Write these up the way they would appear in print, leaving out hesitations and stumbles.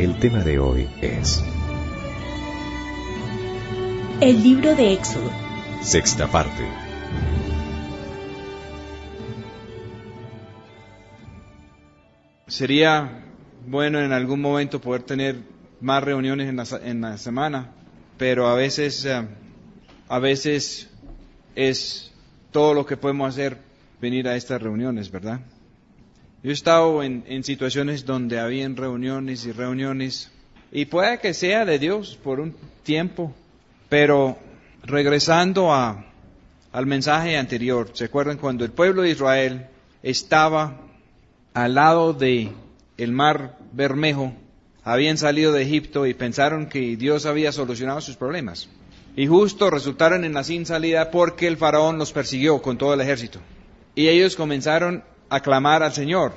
El tema de hoy es el libro de Éxodo. Sexta parte. Sería bueno en algún momento poder tener más reuniones en la semana, pero a veces es todo lo que podemos hacer venir a estas reuniones, ¿verdad? Yo he estado en situaciones donde habían reuniones y reuniones, y puede que sea de Dios por un tiempo, pero regresando al mensaje anterior, ¿se acuerdan cuando el pueblo de Israel estaba al lado de el mar Bermejo? Habían salido de Egipto y pensaron que Dios había solucionado sus problemas. Y justo resultaron en la sin salida porque el faraón los persiguió con todo el ejército. Y ellos comenzaron a clamar al Señor.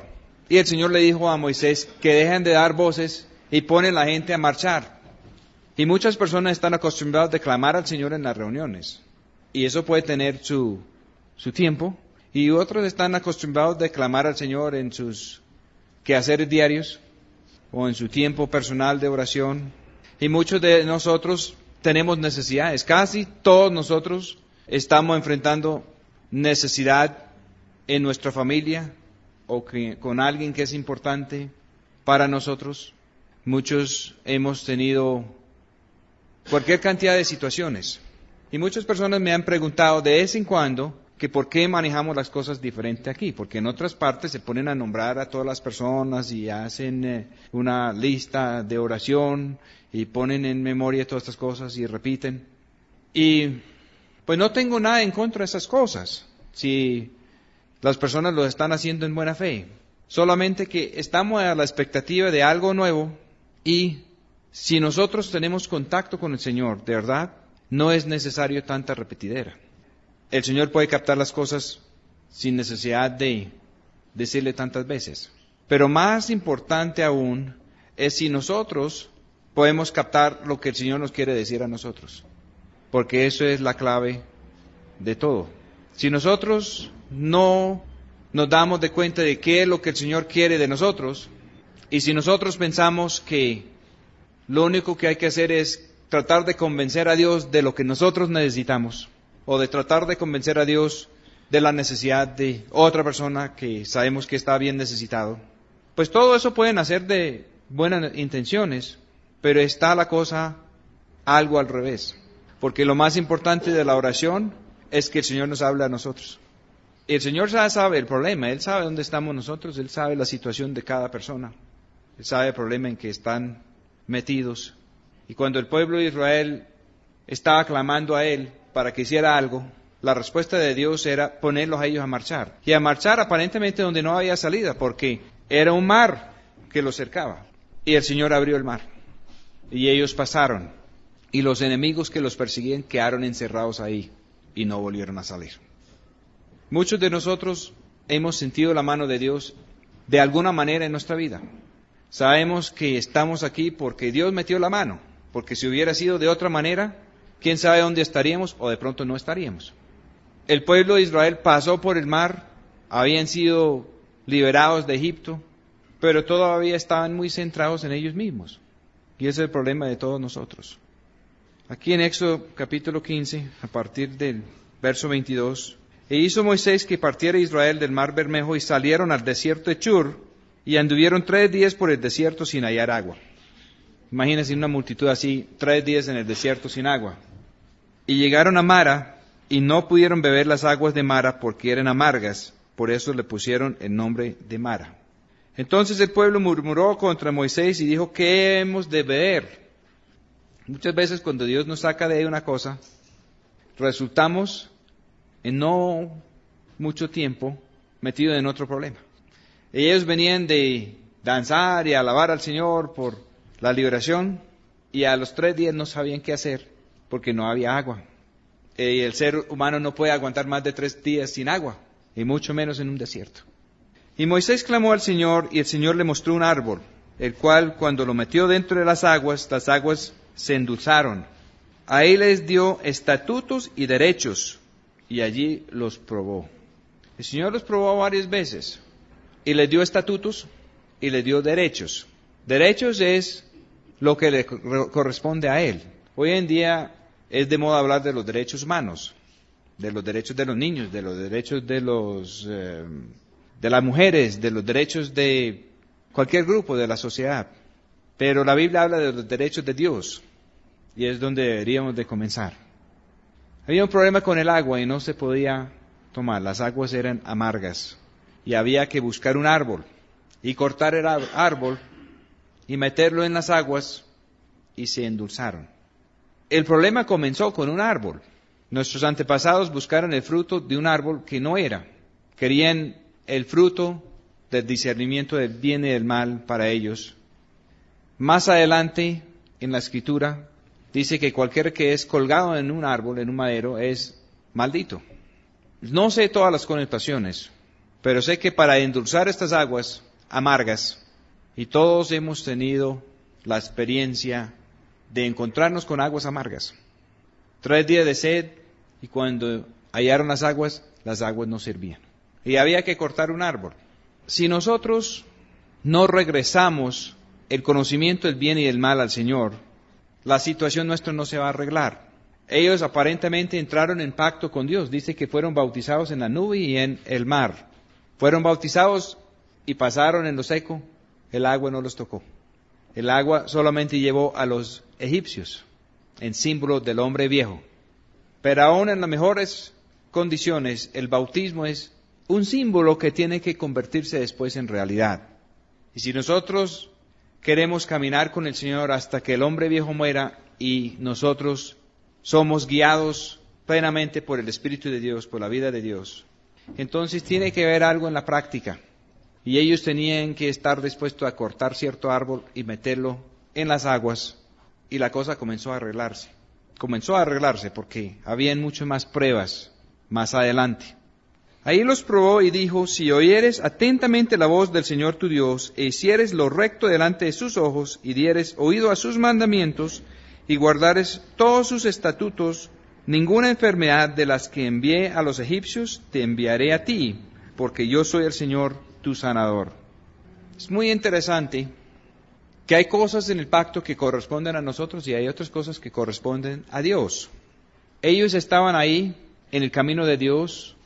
Y el Señor le dijo a Moisés que dejen de dar voces y ponen la gente a marchar. Y muchas personas están acostumbradas de clamar al Señor en las reuniones. Y eso puede tener su tiempo. Y otros están acostumbrados de clamar al Señor en sus quehaceres diarios o en su tiempo personal de oración. Y muchos de nosotros tenemos necesidades. Casi todos nosotros estamos enfrentando necesidad en nuestra familia o con alguien que es importante para nosotros. Muchos hemos tenido cualquier cantidad de situaciones. Y muchas personas me han preguntado de vez en cuando que por qué manejamos las cosas diferente aquí, porque en otras partes se ponen a nombrar a todas las personas y hacen una lista de oración y ponen en memoria todas estas cosas y repiten. Y pues no tengo nada en contra de esas cosas, si las personas lo están haciendo en buena fe. Solamente que estamos a la expectativa de algo nuevo y si nosotros tenemos contacto con el Señor, de verdad, no es necesario tanta repetidera. El Señor puede captar las cosas sin necesidad de decirle tantas veces. Pero más importante aún es si nosotros podemos captar lo que el Señor nos quiere decir a nosotros. Porque eso es la clave de todo. Si nosotros no nos damos de cuenta de qué es lo que el Señor quiere de nosotros, y si nosotros pensamos que lo único que hay que hacer es tratar de convencer a Dios de lo que nosotros necesitamos, o de tratar de convencer a Dios de la necesidad de otra persona que sabemos que está bien necesitado, pues todo eso pueden hacer de buenas intenciones, pero está la cosa algo al revés. Porque lo más importante de la oración es que el Señor nos hable a nosotros. El Señor ya sabe el problema, Él sabe dónde estamos nosotros, Él sabe la situación de cada persona, Él sabe el problema en que están metidos. Y cuando el pueblo de Israel estaba clamando a Él para que hiciera algo, la respuesta de Dios era ponerlos a ellos a marchar. Y a marchar aparentemente donde no había salida, porque era un mar que los cercaba. Y el Señor abrió el mar. Y ellos pasaron. Y los enemigos que los perseguían quedaron encerrados ahí y no volvieron a salir. Muchos de nosotros hemos sentido la mano de Dios de alguna manera en nuestra vida. Sabemos que estamos aquí porque Dios metió la mano, porque si hubiera sido de otra manera, quién sabe dónde estaríamos o de pronto no estaríamos. El pueblo de Israel pasó por el mar, habían sido liberados de Egipto, pero todavía estaban muy centrados en ellos mismos. Y ese es el problema de todos nosotros. Aquí en Éxodo capítulo 15, a partir del verso 22, e hizo Moisés que partiera Israel del mar Bermejo y salieron al desierto de Chur y anduvieron 3 días por el desierto sin hallar agua. Imagínense una multitud así, 3 días en el desierto sin agua. Y llegaron a Mara y no pudieron beber las aguas de Mara porque eran amargas, por eso le pusieron el nombre de Mara. Entonces el pueblo murmuró contra Moisés y dijo, ¿qué hemos de beber? Muchas veces cuando Dios nos saca de ahí una cosa, resultamos en no mucho tiempo metidos en otro problema. Ellos venían de danzar y alabar al Señor por la liberación y a los 3 días no sabían qué hacer porque no había agua. Y el ser humano no puede aguantar más de 3 días sin agua, y mucho menos en un desierto. Y Moisés clamó al Señor y el Señor le mostró un árbol, el cual cuando lo metió dentro de las aguas se endulzaron. Ahí les dio estatutos y derechos, y allí los probó. El Señor los probó varias veces, y les dio estatutos y les dio derechos. Derechos es lo que le corresponde a él. Hoy en día es de moda hablar de los derechos humanos, de los derechos de los niños, de los derechos de las mujeres, de los derechos de cualquier grupo de la sociedad. Pero la Biblia habla de los derechos de Dios, y es donde deberíamos de comenzar. Había un problema con el agua y no se podía tomar, las aguas eran amargas, y había que buscar un árbol, y cortar el árbol, y meterlo en las aguas, y se endulzaron. El problema comenzó con un árbol. Nuestros antepasados buscaron el fruto de un árbol que no era. Querían el fruto del discernimiento del bien y del mal para ellos. Más adelante, en la Escritura, dice que cualquiera que es colgado en un árbol, en un madero, es maldito. No sé todas las connotaciones, pero sé que para endulzar estas aguas amargas, y todos hemos tenido la experiencia de encontrarnos con aguas amargas. 3 días de sed, y cuando hallaron las aguas no servían. Y había que cortar un árbol. Si nosotros no regresamos el conocimiento del bien y del mal al Señor, la situación nuestra no se va a arreglar. Ellos aparentemente entraron en pacto con Dios. Dice que fueron bautizados en la nube y en el mar. Fueron bautizados y pasaron en lo seco. El agua no los tocó. El agua solamente llevó a los egipcios en símbolo del hombre viejo. Pero aún en las mejores condiciones, el bautismo es un símbolo que tiene que convertirse después en realidad. Y si nosotros queremos caminar con el Señor hasta que el hombre viejo muera y nosotros somos guiados plenamente por el Espíritu de Dios, por la vida de Dios, entonces tiene que haber algo en la práctica. Y ellos tenían que estar dispuestos a cortar cierto árbol y meterlo en las aguas, y la cosa comenzó a arreglarse. Comenzó a arreglarse porque habían muchas más pruebas más adelante. Ahí los probó y dijo: si oyeres atentamente la voz del Señor tu Dios, e hicieres lo recto delante de sus ojos, y dieres oído a sus mandamientos, y guardares todos sus estatutos, ninguna enfermedad de las que envié a los egipcios te enviaré a ti, porque yo soy el Señor tu sanador. Es muy interesante que hay cosas en el pacto que corresponden a nosotros y hay otras cosas que corresponden a Dios. Ellos estaban ahí en el camino de Dios,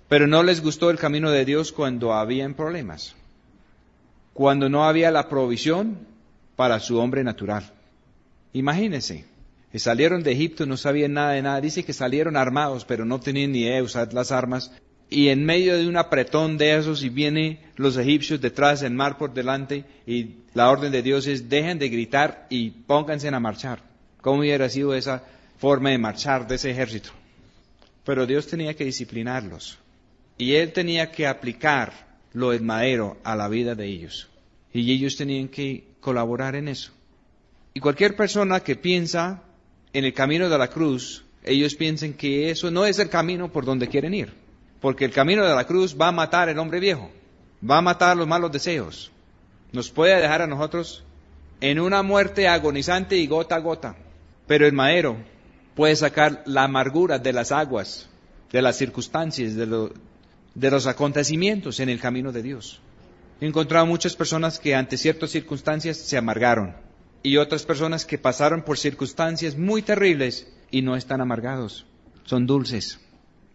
pero no les gustó el camino de Dios cuando habían problemas, cuando no había la provisión para su hombre natural. Imagínense, que salieron de Egipto, no sabían nada de nada. Dice que salieron armados, pero no tenían ni idea de usar las armas. Y en medio de un apretón de esos, y vienen los egipcios detrás, el mar por delante, y la orden de Dios es: dejen de gritar y pónganse a marchar. ¿Cómo hubiera sido esa forma de marchar de ese ejército? Pero Dios tenía que disciplinarlos. Y Él tenía que aplicar lo del madero a la vida de ellos. Y ellos tenían que colaborar en eso. Y cualquier persona que piensa en el camino de la cruz, ellos piensan que eso no es el camino por donde quieren ir. Porque el camino de la cruz va a matar al hombre viejo, va a matar los malos deseos. Nos puede dejar a nosotros en una muerte agonizante y gota a gota. Pero el madero puede sacar la amargura de las aguas, de las circunstancias, de los acontecimientos en el camino de Dios. He encontrado muchas personas que ante ciertas circunstancias se amargaron, y otras personas que pasaron por circunstancias muy terribles y no están amargados, son dulces.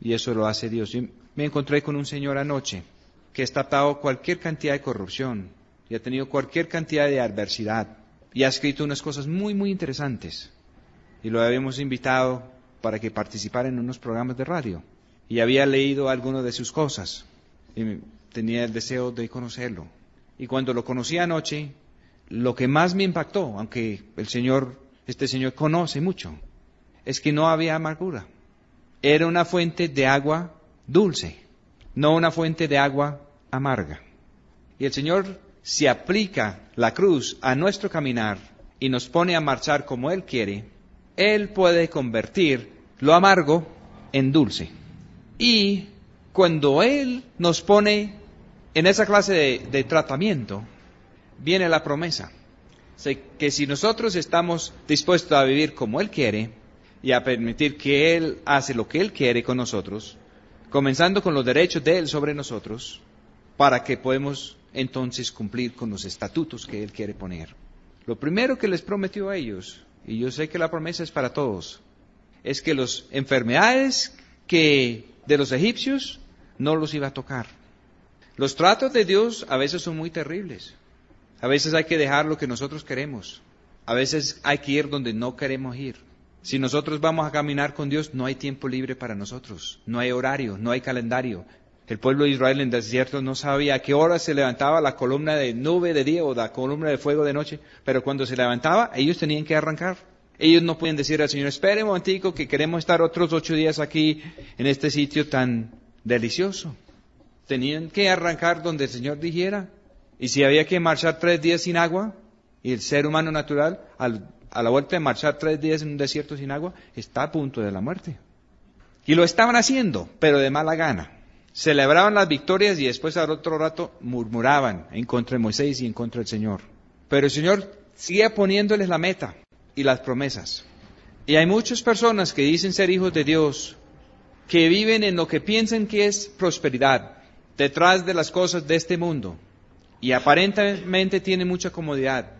Y eso lo hace Dios. Yo me encontré con un señor anoche que ha tratado cualquier cantidad de corrupción y ha tenido cualquier cantidad de adversidad y ha escrito unas cosas muy, muy interesantes. Y lo habíamos invitado para que participara en unos programas de radio. Y había leído algunas de sus cosas y tenía el deseo de conocerlo. Y cuando lo conocí anoche, lo que más me impactó, aunque este señor conoce mucho, es que no había amargura. Era una fuente de agua dulce, no una fuente de agua amarga. Y el Señor, si aplica la cruz a nuestro caminar y nos pone a marchar como Él quiere, Él puede convertir lo amargo en dulce. Y cuando Él nos pone en esa clase de tratamiento, viene la promesa. Que si nosotros estamos dispuestos a vivir como Él quiere, y a permitir que Él hace lo que Él quiere con nosotros, comenzando con los derechos de Él sobre nosotros, para que podamos entonces cumplir con los estatutos que Él quiere poner. lo primero que les prometió a ellos, y yo sé que la promesa es para todos, es que las enfermedades de los egipcios no los iba a tocar. Los tratos de Dios a veces son muy terribles. A veces hay que dejar lo que nosotros queremos. A veces hay que ir donde no queremos ir. Si nosotros vamos a caminar con Dios, no hay tiempo libre para nosotros. No hay horario, no hay calendario. El pueblo de Israel en el desierto no sabía a qué hora se levantaba la columna de nube de día o la columna de fuego de noche, pero cuando se levantaba, ellos tenían que arrancar. Ellos no pueden decir al Señor, espere un momentico que queremos estar otros 8 días aquí en este sitio tan delicioso. Tenían que arrancar donde el Señor dijera. Y si había que marchar 3 días sin agua, y el ser humano natural, a la vuelta de marchar 3 días en un desierto sin agua, está a punto de la muerte. Y lo estaban haciendo, pero de mala gana. Celebraban las victorias y después al otro rato murmuraban en contra de Moisés y en contra del Señor. Pero el Señor sigue poniéndoles la meta y las promesas. Y hay muchas personas que dicen ser hijos de Dios, que viven en lo que piensan que es prosperidad, detrás de las cosas de este mundo. Y aparentemente tienen mucha comodidad,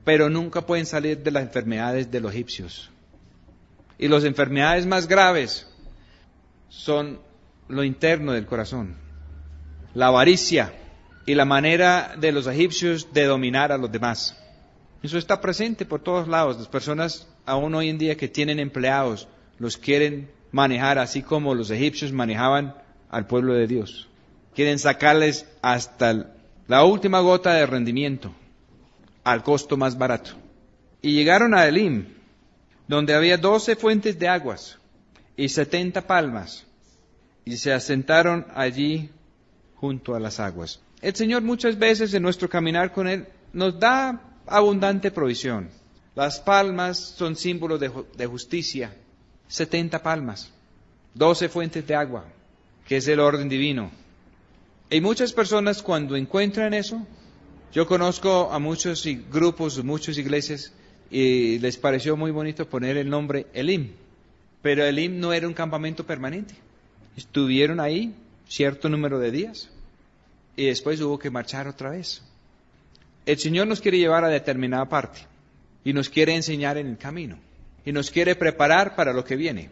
pero nunca pueden salir de las enfermedades de los egipcios. Y las enfermedades más graves son lo interno del corazón, la avaricia y la manera de los egipcios de dominar a los demás. Eso está presente por todos lados. Las personas aún hoy en día que tienen empleados los quieren manejar así como los egipcios manejaban al pueblo de Dios. Quieren sacarles hasta la última gota de rendimiento al costo más barato. Y llegaron a Elim, donde había 12 fuentes de aguas y 70 palmas, y se asentaron allí junto a las aguas. El Señor muchas veces en nuestro caminar con Él nos da abundante provisión. Las palmas son símbolos de justicia. 70 palmas, 12 fuentes de agua, que es el orden divino. Y muchas personas cuando encuentran eso, yo conozco a muchos grupos, muchas iglesias, y les pareció muy bonito poner el nombre Elim. Pero Elim no era un campamento permanente. Estuvieron ahí cierto número de días y después hubo que marchar otra vez. El Señor nos quiere llevar a determinada parte y nos quiere enseñar en el camino y nos quiere preparar para lo que viene.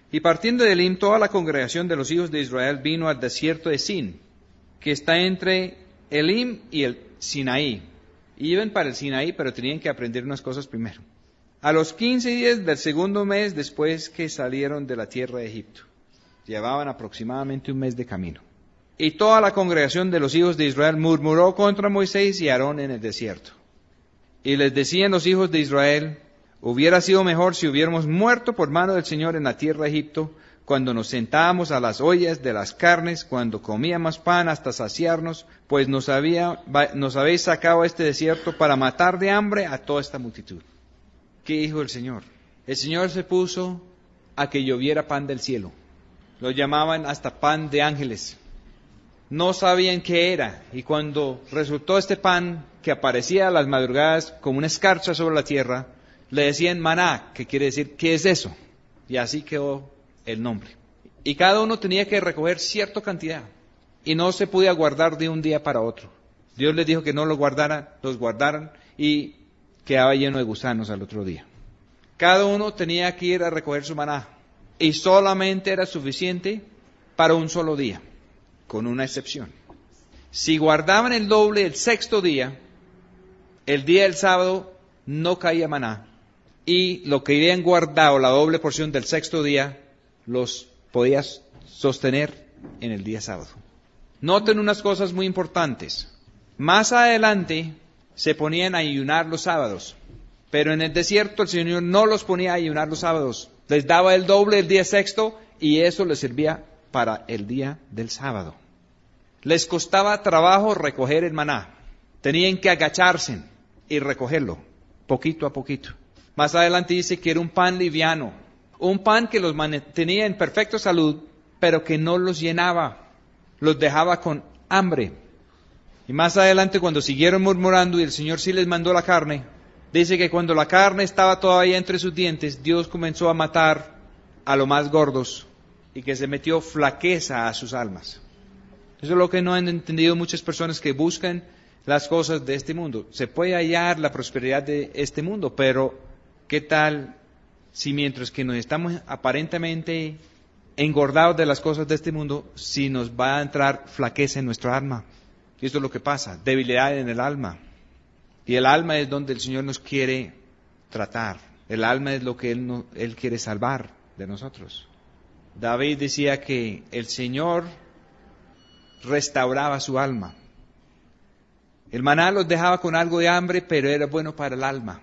Y partiendo de Elim, toda la congregación de los hijos de Israel vino al desierto de Sin, que está entre Elim y el Sinaí. Iban para el Sinaí, pero tenían que aprender unas cosas primero. A los 15 días del segundo mes después que salieron de la tierra de Egipto. Llevaban aproximadamente un mes de camino. Y toda la congregación de los hijos de Israel murmuró contra Moisés y Aarón en el desierto. Y les decían los hijos de Israel, hubiera sido mejor si hubiéramos muerto por mano del Señor en la tierra de Egipto, cuando nos sentábamos a las ollas de las carnes, cuando comíamos pan hasta saciarnos, pues nos habéis sacado a este desierto para matar de hambre a toda esta multitud. ¿Qué dijo el Señor? El Señor se puso a que lloviera pan del cielo. Lo llamaban hasta pan de ángeles. No sabían qué era. Y cuando resultó este pan que aparecía a las madrugadas como una escarcha sobre la tierra, le decían maná, que quiere decir, ¿qué es eso? Y así quedó el nombre. Y cada uno tenía que recoger cierta cantidad. Y no se podía guardar de un día para otro. Dios les dijo que no los guardaran y quedaba lleno de gusanos al otro día. Cada uno tenía que ir a recoger su maná. Y solamente era suficiente para un solo día, con una excepción. Si guardaban el doble el sexto día, el día del sábado no caía maná. Y lo que habían guardado, la doble porción del sexto día, los podías sostener en el día sábado. Noten unas cosas muy importantes. Más adelante se ponían a ayunar los sábados, pero en el desierto el Señor no los ponía a ayunar los sábados. Les daba el doble el día sexto y eso les servía para el día del sábado. Les costaba trabajo recoger el maná. Tenían que agacharse y recogerlo, poquito a poquito. Más adelante dice que era un pan liviano, un pan que los mantenía en perfecta salud, pero que no los llenaba, los dejaba con hambre. Y más adelante cuando siguieron murmurando y el Señor sí les mandó la carne, dice que cuando la carne estaba todavía entre sus dientes, Dios comenzó a matar a los más gordos y que se metió flaqueza a sus almas. Eso es lo que no han entendido muchas personas que buscan las cosas de este mundo. Se puede hallar la prosperidad de este mundo, pero ¿qué tal si mientras que nos estamos aparentemente engordados de las cosas de este mundo, si nos va a entrar flaqueza en nuestra alma? Y esto es lo que pasa, debilidad en el alma. Y el alma es donde el Señor nos quiere tratar. El alma es lo que Él quiere salvar de nosotros. David decía que el Señor restauraba su alma. El maná los dejaba con algo de hambre, pero era bueno para el alma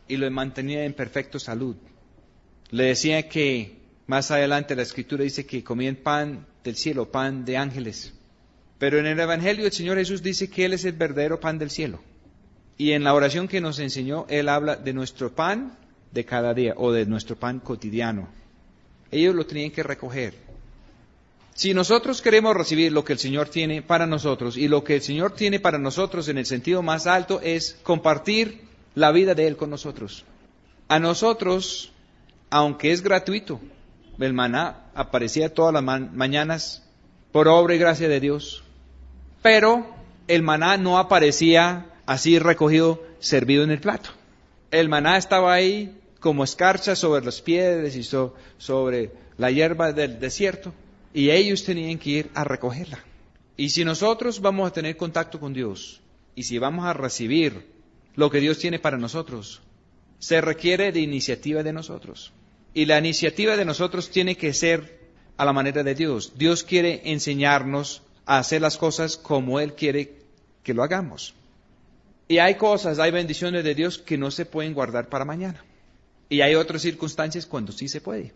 y los mantenía en perfecta salud. Le decía que más adelante la Escritura dice que comían pan del cielo, pan de ángeles. Pero en el Evangelio el Señor Jesús dice que Él es el verdadero pan del cielo. Y en la oración que nos enseñó, Él habla de nuestro pan de cada día o de nuestro pan cotidiano. Ellos lo tenían que recoger. Si nosotros queremos recibir lo que el Señor tiene para nosotros, y lo que el Señor tiene para nosotros en el sentido más alto es compartir la vida de Él con nosotros. A nosotros, aunque es gratuito, el maná aparecía todas las mañanas por obra y gracia de Dios, pero el maná no aparecía así recogido, servido en el plato. El maná estaba ahí como escarcha sobre las piedras y sobre la hierba del desierto, y ellos tenían que ir a recogerla. Y si nosotros vamos a tener contacto con Dios, y si vamos a recibir lo que Dios tiene para nosotros, se requiere de iniciativa de nosotros. Y la iniciativa de nosotros tiene que ser a la manera de Dios. Dios quiere enseñarnos a hacer las cosas como Él quiere que lo hagamos. Y hay cosas, hay bendiciones de Dios que no se pueden guardar para mañana. Y hay otras circunstancias cuando sí se puede.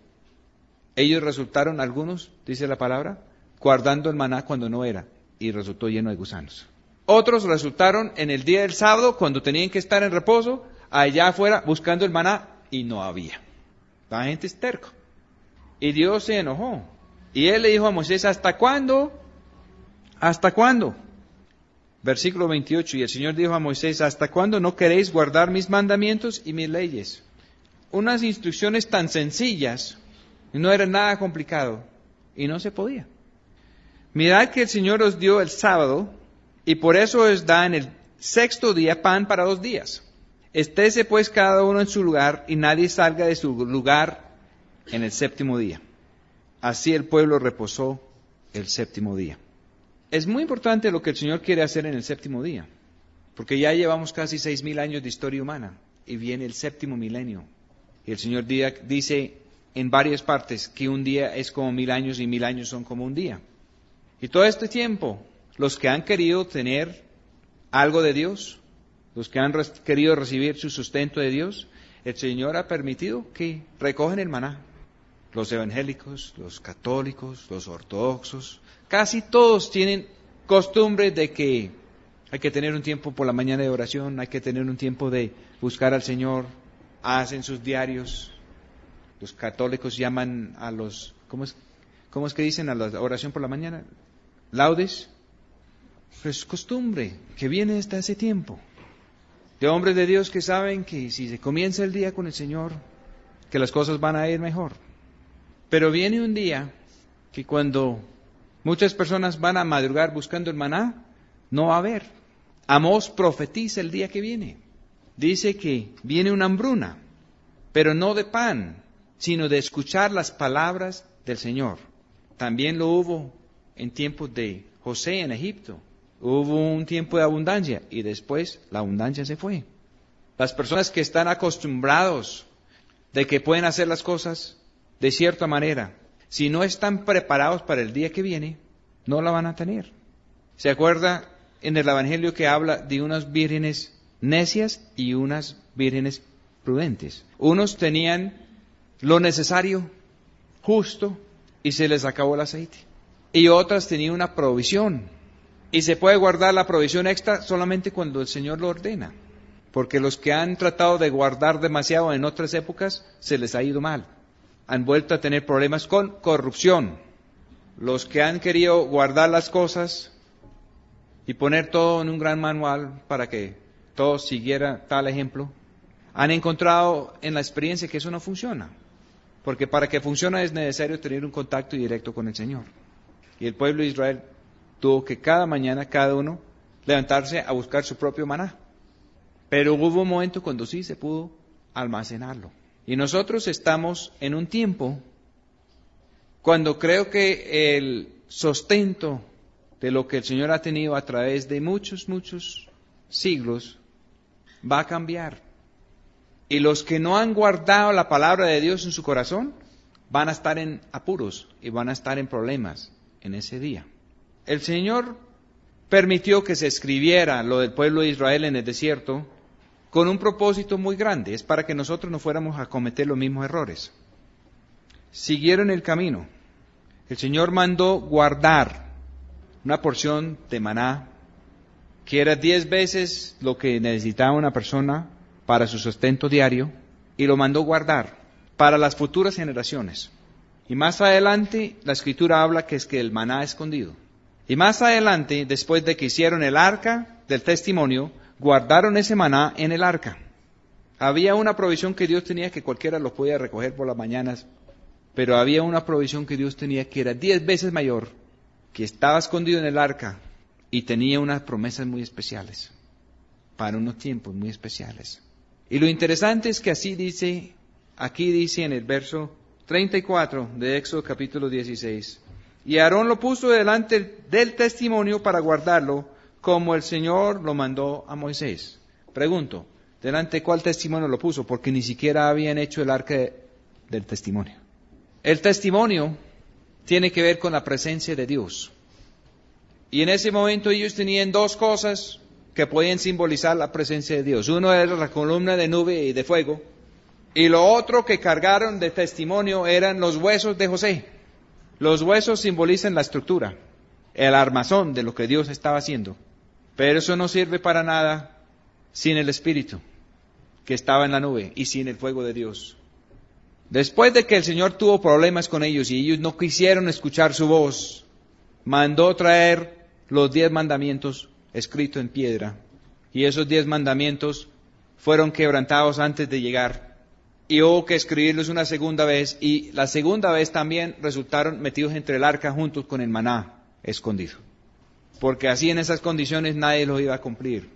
Ellos resultaron, algunos, dice la palabra, guardando el maná cuando no era, y resultó lleno de gusanos. Otros resultaron en el día del sábado, cuando tenían que estar en reposo, allá afuera buscando el maná, y no había. La gente es terco. Y Dios se enojó. Y Él le dijo a Moisés, ¿hasta cuándo? ¿Hasta cuándo? Versículo 28, y el Señor dijo a Moisés, ¿hasta cuándo no queréis guardar mis mandamientos y mis leyes? Unas instrucciones tan sencillas, no era nada complicado, y no se podía. Mirad que el Señor os dio el sábado, y por eso os da en el sexto día pan para 2 días. Estése pues cada uno en su lugar, y nadie salga de su lugar en el séptimo día. Así el pueblo reposó el séptimo día. Es muy importante lo que el Señor quiere hacer en el séptimo día, porque ya llevamos casi 6,000 años de historia humana, y viene el séptimo milenio. Y el Señor dice en varias partes que un día es como 1,000 años y 1,000 años son como un día. Y todo este tiempo, los que han querido tener algo de Dios, los que han querido recibir su sustento de Dios, el Señor ha permitido que recogen el maná. Los evangélicos, los católicos, los ortodoxos, casi todos tienen costumbre de que hay que tener un tiempo por la mañana de oración, hay que tener un tiempo de buscar al Señor, hacen sus diarios. Los católicos llaman a los, ¿cómo es que dicen a la oración por la mañana? Laudes. Es costumbre que viene hasta ese tiempo. De hombres de Dios que saben que si se comienza el día con el Señor, que las cosas van a ir mejor. Pero viene un día que cuando muchas personas van a madrugar buscando el maná, no va a haber. Amós profetiza el día que viene. Dice que viene una hambruna, pero no de pan, sino de escuchar las palabras del Señor. También lo hubo en tiempos de José en Egipto. Hubo un tiempo de abundancia y después la abundancia se fue. Las personas que están acostumbrados de que pueden hacer las cosas de cierta manera, si no están preparados para el día que viene, no la van a tener. ¿Se acuerda en el Evangelio que habla de unas vírgenes necias y unas vírgenes prudentes? Unos tenían lo necesario, justo, y se les acabó el aceite. Y otras tenían una provisión. Y se puede guardar la provisión extra solamente cuando el Señor lo ordena. Porque los que han tratado de guardar demasiado en otras épocas, se les ha ido mal. Han vuelto a tener problemas con corrupción. Los que han querido guardar las cosas y poner todo en un gran manual para que todo siguiera tal ejemplo, han encontrado en la experiencia que eso no funciona. Porque para que funcione es necesario tener un contacto directo con el Señor. Y el pueblo de Israel tuvo que cada mañana, cada uno, levantarse a buscar su propio maná. Pero hubo un momento cuando sí se pudo almacenarlo. Y nosotros estamos en un tiempo cuando creo que el sustento de lo que el Señor ha tenido a través de muchos siglos va a cambiar. Y los que no han guardado la palabra de Dios en su corazón van a estar en apuros y van a estar en problemas en ese día. El Señor permitió que se escribiera lo del pueblo de Israel en el desierto con un propósito muy grande. Es para que nosotros no fuéramos a cometer los mismos errores. Siguieron el camino. El Señor mandó guardar una porción de maná que era 10 veces lo que necesitaba una persona para su sustento diario, y lo mandó guardar para las futuras generaciones. Y más adelante la Escritura habla que es que el maná escondido. Y más adelante, después de que hicieron el arca del testimonio, guardaron ese maná en el arca. Había una provisión que Dios tenía que cualquiera lo podía recoger por las mañanas, pero había una provisión que Dios tenía que era 10 veces mayor, que estaba escondido en el arca y tenía unas promesas muy especiales, para unos tiempos muy especiales. Y lo interesante es que así dice, aquí dice en el verso 34 de Éxodo capítulo 16, y Aarón lo puso delante del testimonio para guardarlo, como el Señor lo mandó a Moisés. Pregunto, ¿delante de cuál testimonio lo puso? Porque ni siquiera habían hecho el arca del testimonio. El testimonio tiene que ver con la presencia de Dios. Y en ese momento ellos tenían dos cosas que podían simbolizar la presencia de Dios. Uno era la columna de nube y de fuego, y lo otro que cargaron de testimonio eran los huesos de José. Los huesos simbolizan la estructura, el armazón de lo que Dios estaba haciendo. Pero eso no sirve para nada sin el Espíritu que estaba en la nube y sin el fuego de Dios. Después de que el Señor tuvo problemas con ellos y ellos no quisieron escuchar su voz, mandó traer los 10 mandamientos escritos en piedra. Y esos 10 mandamientos fueron quebrantados antes de llegar. Y hubo que escribirlos una segunda vez, y la segunda vez también resultaron metidos entre el arca juntos con el maná escondido. Porque así en esas condiciones nadie los iba a cumplir.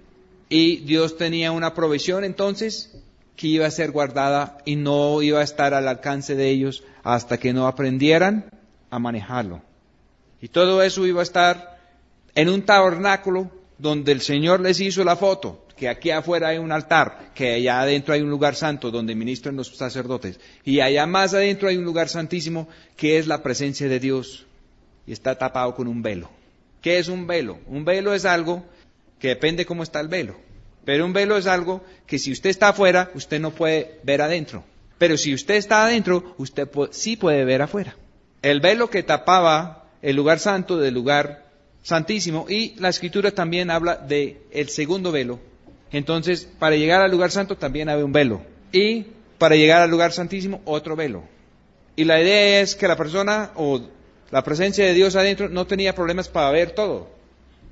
Y Dios tenía una provisión entonces que iba a ser guardada y no iba a estar al alcance de ellos hasta que no aprendieran a manejarlo. Y todo eso iba a estar en un tabernáculo donde el Señor les hizo la foto, que aquí afuera hay un altar, que allá adentro hay un lugar santo donde ministran los sacerdotes, y allá más adentro hay un lugar santísimo que es la presencia de Dios, y está tapado con un velo. ¿Qué es un velo? Un velo es algo que depende cómo está el velo, pero un velo es algo que si usted está afuera, usted no puede ver adentro, pero si usted está adentro, usted sí puede ver afuera. El velo que tapaba el lugar santo del lugar santísimo, y la Escritura también habla de el segundo velo. Entonces, para llegar al lugar santo también había un velo, y para llegar al lugar santísimo otro velo. Y la idea es que la persona o la presencia de Dios adentro no tenía problemas para ver todo,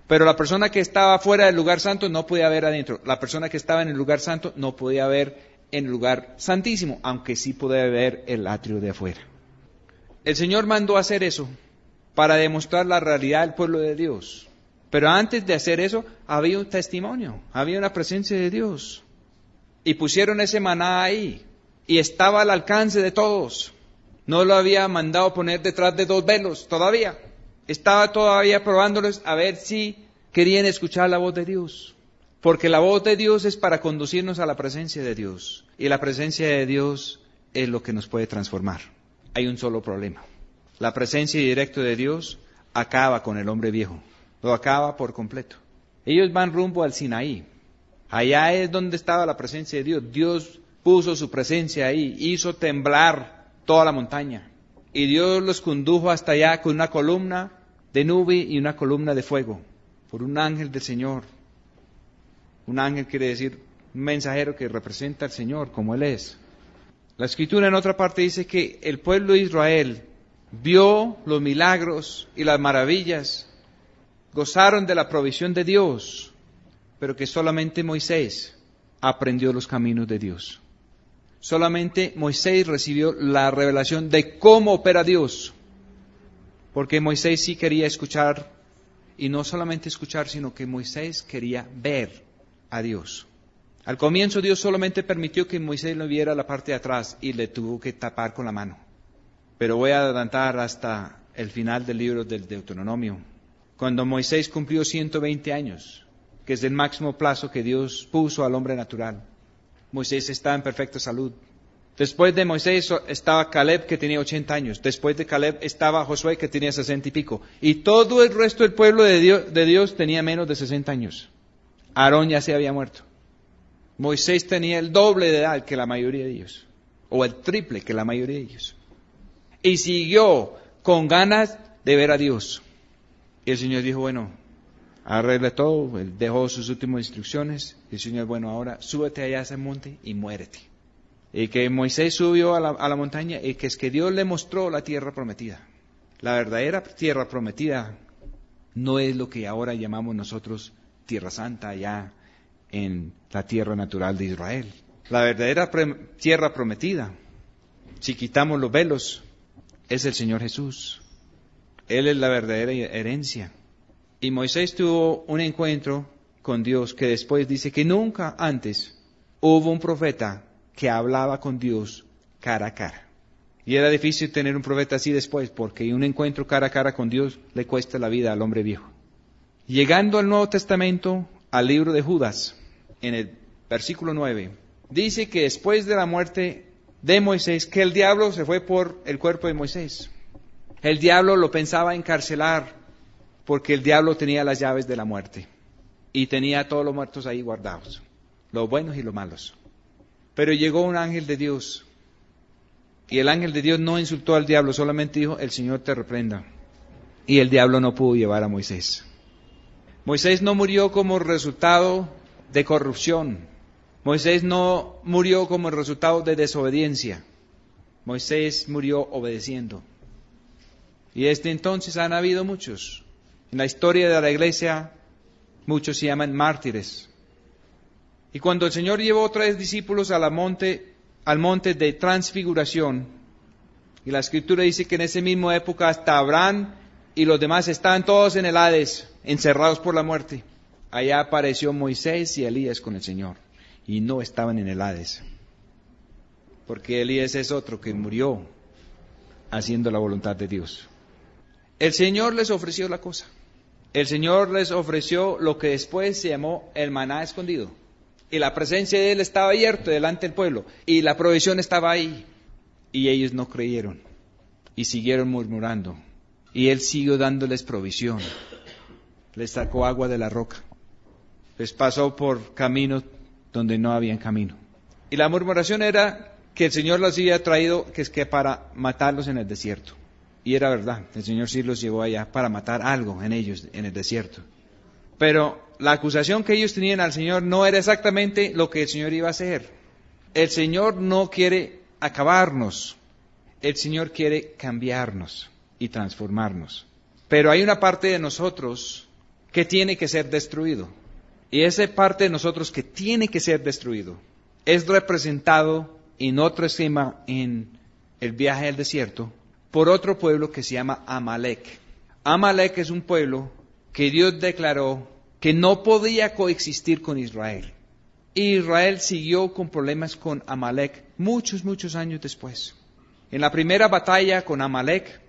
pero la persona que estaba fuera del lugar santo no podía ver adentro. La persona que estaba en el lugar santo no podía ver en el lugar santísimo, aunque sí podía ver el atrio de afuera. El Señor mandó hacer eso para demostrar la realidad del pueblo de Dios. Pero antes de hacer eso, había un testimonio, había una presencia de Dios. Y pusieron ese maná ahí, y estaba al alcance de todos. No lo había mandado poner detrás de 2 velos todavía. Estaba todavía probándoles a ver si querían escuchar la voz de Dios. Porque la voz de Dios es para conducirnos a la presencia de Dios. Y la presencia de Dios es lo que nos puede transformar. Hay un solo problema. La presencia directa de Dios acaba con el hombre viejo. Lo acaba por completo. Ellos van rumbo al Sinaí. Allá es donde estaba la presencia de Dios. Dios puso su presencia ahí, hizo temblar toda la montaña. Y Dios los condujo hasta allá con una columna de nube y una columna de fuego, por un ángel del Señor. Un ángel quiere decir un mensajero que representa al Señor como Él es. La Escritura en otra parte dice que el pueblo de Israel vio los milagros y las maravillas, gozaron de la provisión de Dios, pero que solamente Moisés aprendió los caminos de Dios. Solamente Moisés recibió la revelación de cómo opera Dios, porque Moisés sí quería escuchar y no solamente escuchar, sino que Moisés quería ver a Dios. Al comienzo Dios solamente permitió que Moisés lo viera la parte de atrás y le tuvo que tapar con la mano. Pero voy a adelantar hasta el final del libro del Deuteronomio. Cuando Moisés cumplió 120 años, que es el máximo plazo que Dios puso al hombre natural, Moisés estaba en perfecta salud. Después de Moisés estaba Caleb, que tenía 80 años. Después de Caleb estaba Josué, que tenía 60 y pico. Y todo el resto del pueblo de Dios tenía menos de 60 años. Aarón ya se había muerto. Moisés tenía el doble de edad que la mayoría de ellos, o el triple que la mayoría de ellos. Y siguió con ganas de ver a Dios. Y el Señor dijo, bueno, arregle todo. Él dejó sus últimas instrucciones. Y el Señor, bueno, ahora súbete allá a ese monte y muérete. Y que Moisés subió a la montaña y que es que Dios le mostró la tierra prometida. La verdadera tierra prometida no es lo que ahora llamamos nosotros Tierra Santa allá en la tierra natural de Israel. La verdadera tierra prometida, si quitamos los velos, es el Señor Jesús. Él es la verdadera herencia. Y Moisés tuvo un encuentro con Dios que después dice que nunca antes hubo un profeta que hablaba con Dios cara a cara. Y era difícil tener un profeta así después, porque un encuentro cara a cara con Dios le cuesta la vida al hombre viejo. Llegando al Nuevo Testamento, al libro de Judas, en el versículo 9, dice que después de la muerte de Moisés, que el diablo se fue por el cuerpo de Moisés. El diablo lo pensaba encarcelar, porque el diablo tenía las llaves de la muerte, y tenía a todos los muertos ahí guardados, los buenos y los malos. Pero llegó un ángel de Dios, y el ángel de Dios no insultó al diablo, solamente dijo, el Señor te reprenda. Y el diablo no pudo llevar a Moisés. Moisés no murió como resultado de corrupción. Moisés no murió como resultado de desobediencia. Moisés murió obedeciendo. Y desde entonces han habido muchos. En la historia de la iglesia, muchos se llaman mártires. Y cuando el Señor llevó 3 discípulos al monte de transfiguración, y la Escritura dice que en esa misma época hasta Abraham y los demás estaban todos en el Hades, encerrados por la muerte. Allá apareció Moisés y Elías con el Señor, y no estaban en el Hades, porque Elías es otro que murió haciendo la voluntad de Dios. El Señor les ofreció la cosa. El Señor les ofreció lo que después se llamó el maná escondido. Y la presencia de Él estaba abierta delante del pueblo. Y la provisión estaba ahí. Y ellos no creyeron. Y siguieron murmurando. Y Él siguió dándoles provisión. Les sacó agua de la roca. Les pasó por caminos donde no había camino. Y la murmuración era que el Señor los había traído que es que para matarlos en el desierto. Y era verdad, el Señor sí los llevó allá para matar algo en ellos, en el desierto. Pero la acusación que ellos tenían al Señor no era exactamente lo que el Señor iba a hacer. El Señor no quiere acabarnos, el Señor quiere cambiarnos y transformarnos. Pero hay una parte de nosotros que tiene que ser destruido. Y esa parte de nosotros que tiene que ser destruido es representado en otro esquema en el viaje al desierto por otro pueblo que se llama Amalek. Amalek es un pueblo que Dios declaró que no podía coexistir con Israel. Y Israel siguió con problemas con Amalek muchos años después. En la primera batalla con Amalek,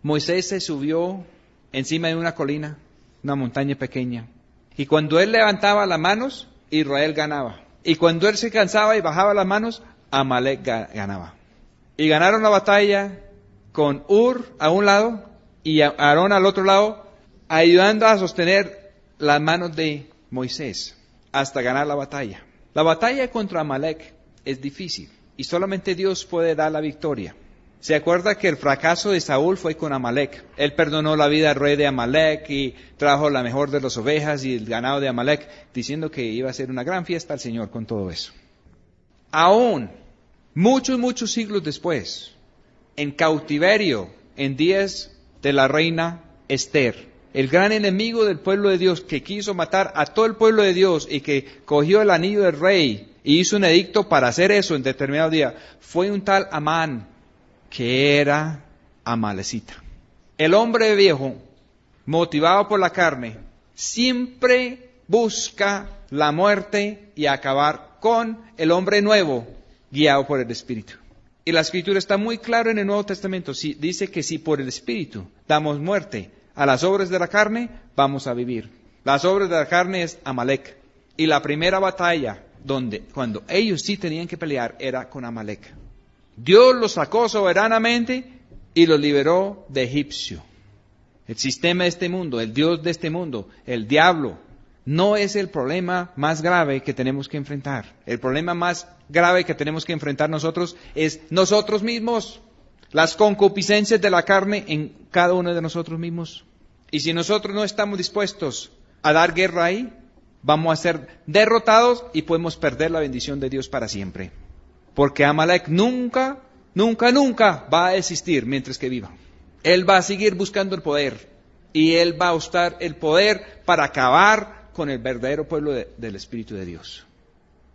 Moisés se subió encima de una colina, una montaña pequeña. Y cuando él levantaba las manos, Israel ganaba. Y cuando él se cansaba y bajaba las manos, Amalek ganaba. Y ganaron la batalla con Ur a un lado y Aarón al otro lado, ayudando a sostener las manos de Moisés hasta ganar la batalla. La batalla contra Amalek es difícil y solamente Dios puede dar la victoria. ¿Se acuerda que el fracaso de Saúl fue con Amalek? Él perdonó la vida al rey de Amalek y trajo la mejor de las ovejas y el ganado de Amalek, diciendo que iba a ser una gran fiesta al Señor con todo eso. Aún, muchos siglos después, en cautiverio, en días de la reina Esther, el gran enemigo del pueblo de Dios que quiso matar a todo el pueblo de Dios y que cogió el anillo del rey y hizo un edicto para hacer eso en determinado día, fue un tal Amán, que era amalecita. El hombre viejo motivado por la carne, siempre busca la muerte y acabar con el hombre nuevo, guiado por el Espíritu. Y la Escritura está muy clara en el Nuevo Testamento. Dice que si por el Espíritu damos muerte a las obras de la carne, vamos a vivir. Las obras de la carne es Amalek. Y la primera batalla, cuando ellos sí tenían que pelear, era con Amalek. Dios los sacó soberanamente y los liberó de Egipcio. El sistema de este mundo, el Dios de este mundo, el diablo, no es el problema más grave que tenemos que enfrentar. El problema más grave que tenemos que enfrentar nosotros es nosotros mismos, las concupiscencias de la carne en cada uno de nosotros mismos. Y si nosotros no estamos dispuestos a dar guerra ahí, vamos a ser derrotados y podemos perder la bendición de Dios para siempre. Porque Amalek nunca va a existir mientras que viva. Él va a seguir buscando el poder y él va a usar el poder para acabar con el verdadero pueblo del Espíritu de Dios.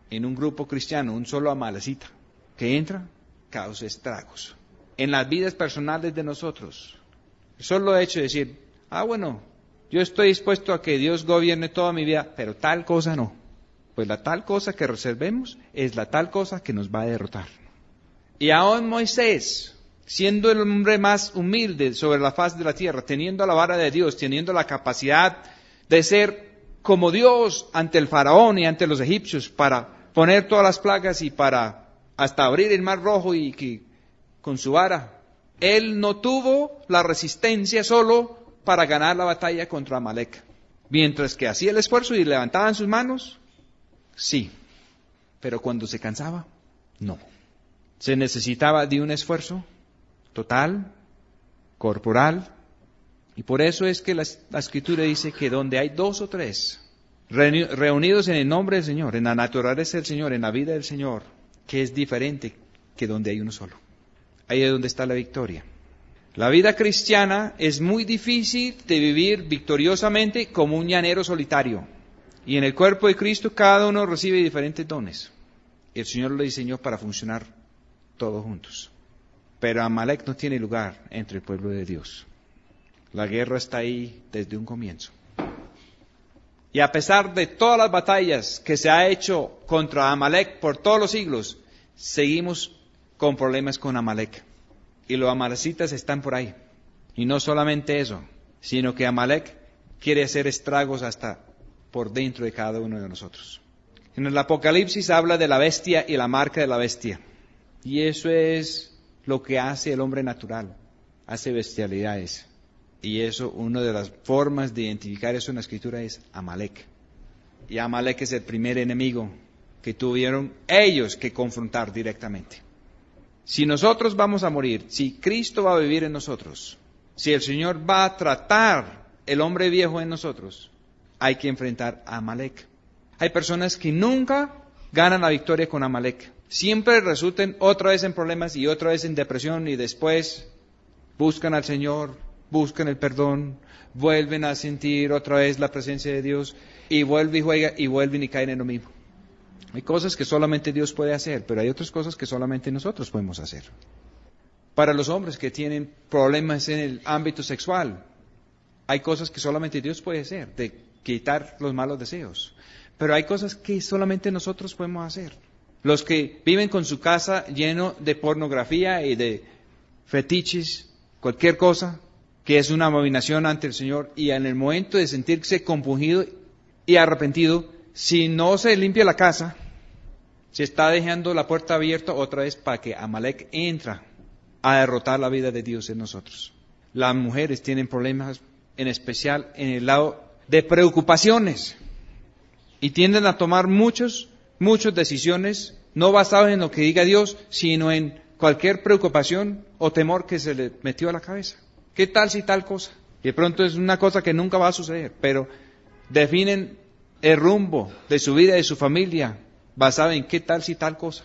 En un grupo cristiano, un solo amalecita que entra, causa estragos. En las vidas personales de nosotros, el solo hecho de decir, bueno, yo estoy dispuesto a que Dios gobierne toda mi vida, pero tal cosa no. Pues la tal cosa que reservemos es la tal cosa que nos va a derrotar. Y aún Moisés, siendo el hombre más humilde sobre la faz de la tierra, teniendo la vara de Dios, teniendo la capacidad de ser como Dios ante el faraón y ante los egipcios, para poner todas las plagas y para hasta abrir el mar rojo y que con su vara, él no tuvo la resistencia solo para ganar la batalla contra Amalek. Mientras que hacía el esfuerzo y levantaban sus manos, sí, pero cuando se cansaba, no. Se necesitaba de un esfuerzo total, corporal, y por eso es que la Escritura dice que donde hay 2 o 3 reunidos en el nombre del Señor, en la naturaleza del Señor, en la vida del Señor, que es diferente que donde hay uno solo. Ahí es donde está la victoria. La vida cristiana es muy difícil de vivir victoriosamente como un llanero solitario. Y en el cuerpo de Cristo cada uno recibe diferentes dones. El Señor lo diseñó para funcionar todos juntos. Pero Amalek no tiene lugar entre el pueblo de Dios. La guerra está ahí desde un comienzo. Y a pesar de todas las batallas que se ha hecho contra Amalek por todos los siglos, seguimos con problemas con Amalek. Y los amalecitas están por ahí. Y no solamente eso, sino que Amalek quiere hacer estragos hasta por dentro de cada uno de nosotros. En el Apocalipsis habla de la bestia y la marca de la bestia. Y eso es lo que hace el hombre natural. Hace bestialidades. Y eso, una de las formas de identificar eso en la Escritura es Amalek. Y Amalek es el primer enemigo que tuvieron ellos que confrontar directamente. Si nosotros vamos a morir, si Cristo va a vivir en nosotros, si el Señor va a tratar el hombre viejo en nosotros, hay que enfrentar a Amalek. Hay personas que nunca ganan la victoria con Amalek. Siempre resultan otra vez en problemas y otra vez en depresión y después buscan al Señor, buscan el perdón, vuelven a sentir otra vez la presencia de Dios y vuelven y juegan y vuelven y caen en lo mismo. Hay cosas que solamente Dios puede hacer, pero hay otras cosas que solamente nosotros podemos hacer. Para los hombres que tienen problemas en el ámbito sexual, hay cosas que solamente Dios puede hacer, de quitar los malos deseos. Pero hay cosas que solamente nosotros podemos hacer. Los que viven con su casa lleno de pornografía y de fetiches, cualquier cosa, que es una abominación ante el Señor, y en el momento de sentirse compungido y arrepentido, si no se limpia la casa, se está dejando la puerta abierta otra vez para que Amalek entra a derrotar la vida de Dios en nosotros. Las mujeres tienen problemas, en especial en el lado de preocupaciones, y tienden a tomar muchas decisiones, no basadas en lo que diga Dios, sino en cualquier preocupación o temor que se le metió a la cabeza. ¿Qué tal si tal cosa? Y de pronto es una cosa que nunca va a suceder, pero definen el rumbo de su vida y de su familia basado en qué tal si tal cosa.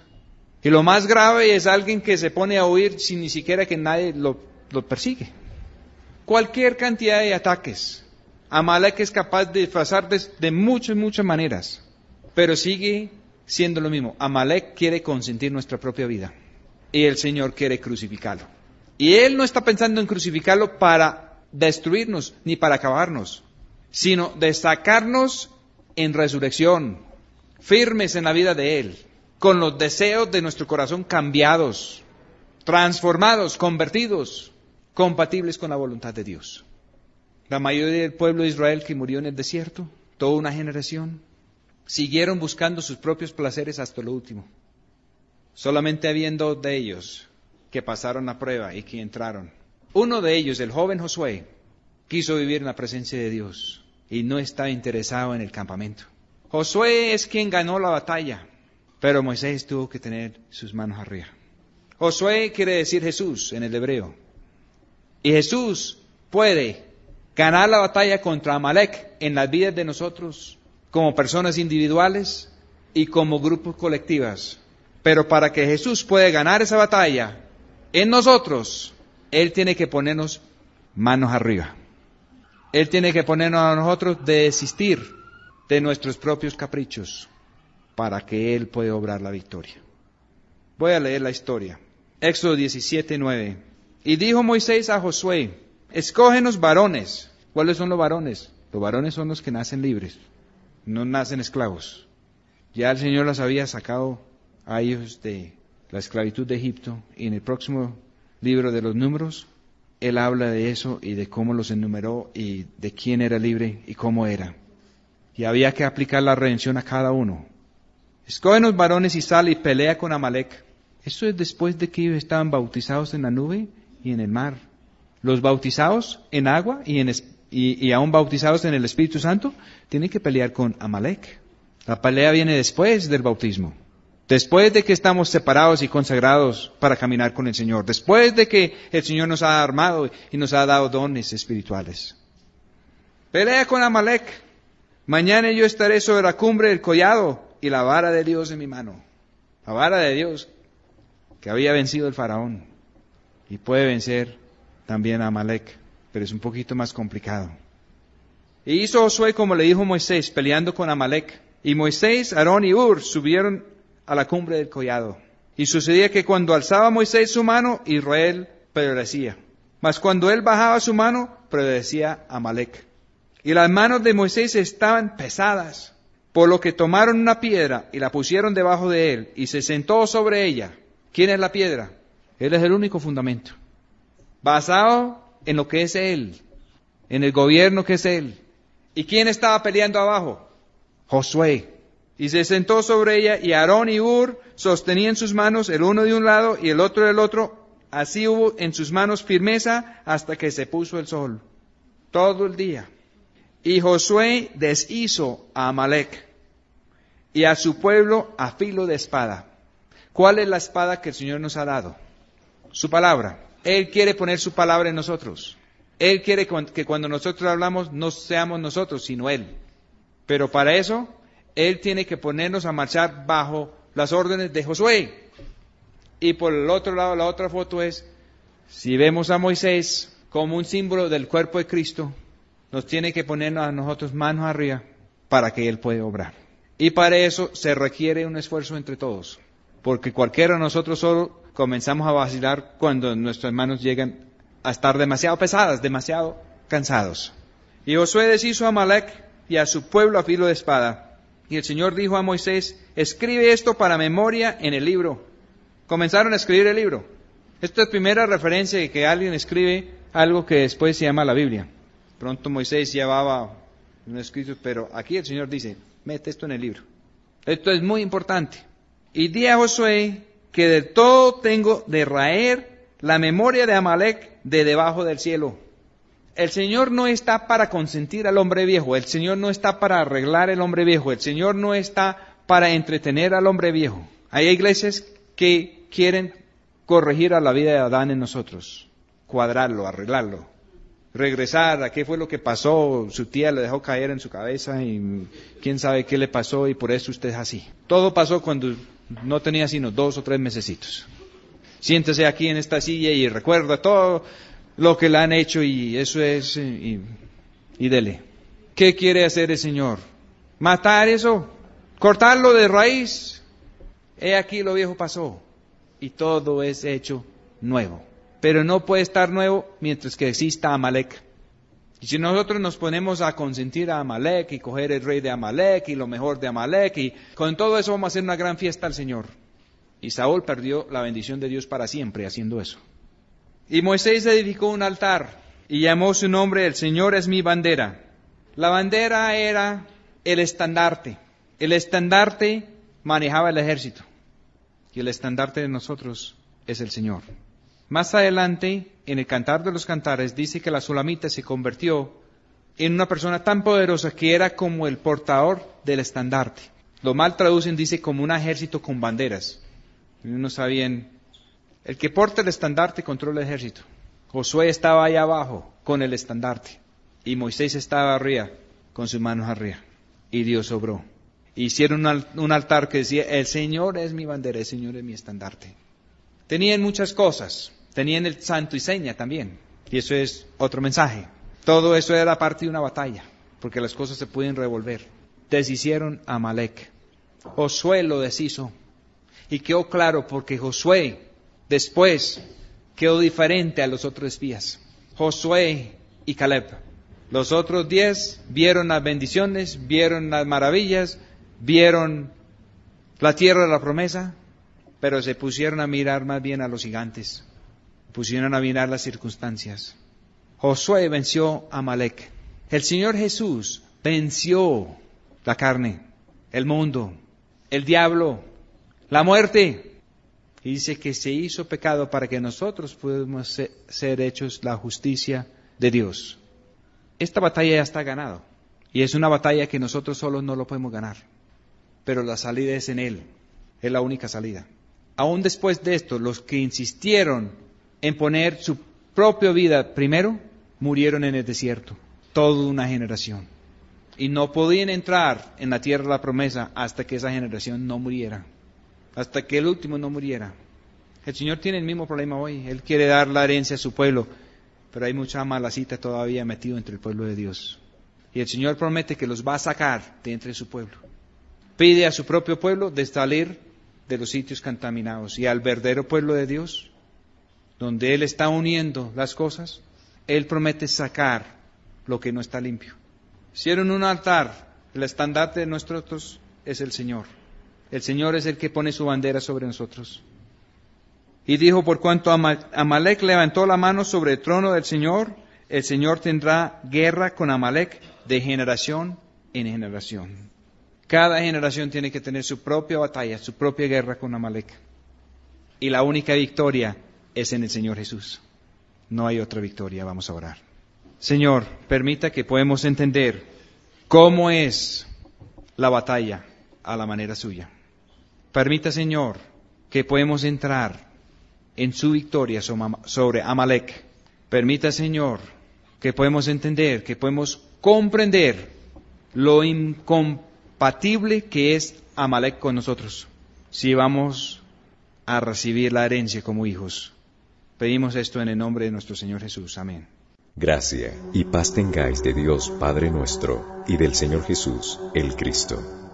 Y lo más grave es alguien que se pone a huir sin ni siquiera que nadie lo persigue. Cualquier cantidad de ataques. Amalek es capaz de disfrazar de muchas maneras, pero sigue siendo lo mismo. Amalek quiere consentir nuestra propia vida y el Señor quiere crucificarlo. Y Él no está pensando en crucificarlo para destruirnos ni para acabarnos, sino de sacarnos en resurrección, firmes en la vida de Él, con los deseos de nuestro corazón cambiados, transformados, convertidos, compatibles con la voluntad de Dios. La mayoría del pueblo de Israel que murió en el desierto, toda una generación, siguieron buscando sus propios placeres hasta lo último. Solamente habían 2 de ellos que pasaron la prueba y que entraron. Uno de ellos, el joven Josué, quiso vivir en la presencia de Dios y no estaba interesado en el campamento. Josué es quien ganó la batalla, pero Moisés tuvo que tener sus manos arriba. Josué quiere decir Jesús en el hebreo. Y Jesús puede ganar la batalla contra Amalek en las vidas de nosotros, como personas individuales y como grupos colectivas. Pero para que Jesús pueda ganar esa batalla en nosotros, Él tiene que ponernos manos arriba. Él tiene que ponernos a nosotros de desistir de nuestros propios caprichos para que Él pueda obrar la victoria. Voy a leer la historia. Éxodo 17:9. Y dijo Moisés a Josué, escógenos varones. ¿Cuáles son los varones? Los varones son los que nacen libres, no nacen esclavos. Ya el Señor los había sacado a ellos de la esclavitud de Egipto, y en el próximo libro de los Números, Él habla de eso y de cómo los enumeró y de quién era libre y cómo era. Y había que aplicar la redención a cada uno. Escógenos varones y sal y pelea con Amalek. Esto es después de que ellos estaban bautizados en la nube y en el mar. Los bautizados en agua y aún bautizados en el Espíritu Santo tienen que pelear con Amalek. La pelea viene después del bautismo. Después de que estamos separados y consagrados para caminar con el Señor. Después de que el Señor nos ha armado y nos ha dado dones espirituales. Pelea con Amalek. Mañana yo estaré sobre la cumbre del collado y la vara de Dios en mi mano. La vara de Dios que había vencido el faraón. Y puede vencer también a Amalek, pero es un poquito más complicado. Y hizo Josué como le dijo Moisés, peleando con Amalek. Y Moisés, Aarón y Hur subieron a la cumbre del collado. Y sucedía que cuando alzaba Moisés su mano, Israel prevalecía. Mas cuando él bajaba su mano, prevalecía Amalek. Y las manos de Moisés estaban pesadas, por lo que tomaron una piedra y la pusieron debajo de él, y se sentó sobre ella. ¿Quién es la piedra? Él es el único fundamento. Basado en lo que es Él, en el gobierno que es Él. ¿Y quién estaba peleando abajo? Josué. Y se sentó sobre ella, y Aarón y Hur sostenían sus manos, el uno de un lado y el otro del otro. Así hubo en sus manos firmeza hasta que se puso el sol. Todo el día. Y Josué deshizo a Amalek y a su pueblo a filo de espada. ¿Cuál es la espada que el Señor nos ha dado? Su palabra. Él quiere poner su palabra en nosotros. Él quiere que cuando nosotros hablamos no seamos nosotros, sino Él. Pero para eso, Él tiene que ponernos a marchar bajo las órdenes de Josué. Y por el otro lado, la otra foto es, si vemos a Moisés como un símbolo del cuerpo de Cristo, nos tiene que ponernos a nosotros manos arriba para que Él pueda obrar. Y para eso se requiere un esfuerzo entre todos. Porque cualquiera de nosotros solo comenzamos a vacilar cuando nuestras manos llegan a estar demasiado pesadas, demasiado cansados. Y Josué deshizo a Amalek y a su pueblo a filo de espada. Y el Señor dijo a Moisés, escribe esto para memoria en el libro. Comenzaron a escribir el libro. Esta es la primera referencia de que alguien escribe algo que después se llama la Biblia. Pronto Moisés llevaba un escrito, pero aquí el Señor dice, mete esto en el libro. Esto es muy importante. Y di a Josué que de todo tengo de raer la memoria de Amalek de debajo del cielo. El Señor no está para consentir al hombre viejo, el Señor no está para arreglar el hombre viejo, el Señor no está para entretener al hombre viejo. Hay iglesias que quieren corregir a la vida de Adán en nosotros, cuadrarlo, arreglarlo, regresar a qué fue lo que pasó, su tía le dejó caer en su cabeza y quién sabe qué le pasó y por eso usted es así. Todo pasó cuando no tenía sino 2 o 3 mesecitos. Siéntese aquí en esta silla y recuerda todo lo que le han hecho y eso es, y dele. ¿Qué quiere hacer el Señor? ¿Matar eso? ¿Cortarlo de raíz? He aquí lo viejo pasó y todo es hecho nuevo. Pero no puede estar nuevo mientras que exista Amalek. Y si nosotros nos ponemos a consentir a Amalek y coger el rey de Amalek y lo mejor de Amalek, y con todo eso vamos a hacer una gran fiesta al Señor. Y Saúl perdió la bendición de Dios para siempre haciendo eso. Y Moisés edificó un altar y llamó su nombre: El Señor es mi bandera. La bandera era el estandarte. El estandarte manejaba el ejército. Y el estandarte de nosotros es el Señor. Más adelante, en el Cantar de los Cantares, dice que la Sulamita se convirtió en una persona tan poderosa que era como el portador del estandarte. Lo mal traducen, dice, como un ejército con banderas. Y no sabían, el que porta el estandarte controla el ejército. Josué estaba ahí abajo con el estandarte. Y Moisés estaba arriba, con sus manos arriba. Y Dios obró. Hicieron un altar que decía: el Señor es mi bandera, el Señor es mi estandarte. Tenían muchas cosas. Tenían el santo y seña también. Y eso es otro mensaje. Todo eso era parte de una batalla, porque las cosas se pueden revolver. Deshicieron a Amalek. Josué lo deshizo. Y quedó claro, porque Josué después quedó diferente a los otros espías. Josué y Caleb. Los otros 10 vieron las bendiciones, vieron las maravillas, vieron la tierra de la promesa, pero se pusieron a mirar más bien a los gigantes. Pusieron a mirar las circunstancias. Josué venció a Amalek. El Señor Jesús venció la carne, el mundo, el diablo, la muerte. Y dice que se hizo pecado para que nosotros pudiéramos ser hechos la justicia de Dios. Esta batalla ya está ganada. Y es una batalla que nosotros solos no lo podemos ganar. Pero la salida es en Él. Es la única salida. Aún después de esto, los que insistieron en poner su propia vida primero, murieron en el desierto. Toda una generación. Y no podían entrar en la tierra de la promesa hasta que esa generación no muriera. Hasta que el último no muriera. El Señor tiene el mismo problema hoy. Él quiere dar la herencia a su pueblo, pero hay mucha malacita todavía metido entre el pueblo de Dios. Y el Señor promete que los va a sacar de entre su pueblo. Pide a su propio pueblo de salir de los sitios contaminados. Y al verdadero pueblo de Dios, donde Él está uniendo las cosas, Él promete sacar lo que no está limpio. Hicieron un altar. El estandarte de nosotros es el Señor. El Señor es el que pone su bandera sobre nosotros. Y dijo: por cuanto Amalek levantó la mano sobre el trono del Señor, el Señor tendrá guerra con Amalek de generación en generación. Cada generación tiene que tener su propia batalla, su propia guerra con Amalek. Y la única victoria es en el Señor Jesús. No hay otra victoria. Vamos a orar. Señor, permita que podamos entender cómo es la batalla a la manera suya. Permita, Señor, que podamos entrar en su victoria sobre Amalek. Permita, Señor, que podamos entender, que podamos comprender lo incompatible que es Amalek con nosotros, si vamos a recibir la herencia como hijos. Pedimos esto en el nombre de nuestro Señor Jesús. Amén. Gracia y paz tengáis de Dios Padre nuestro y del Señor Jesús, el Cristo.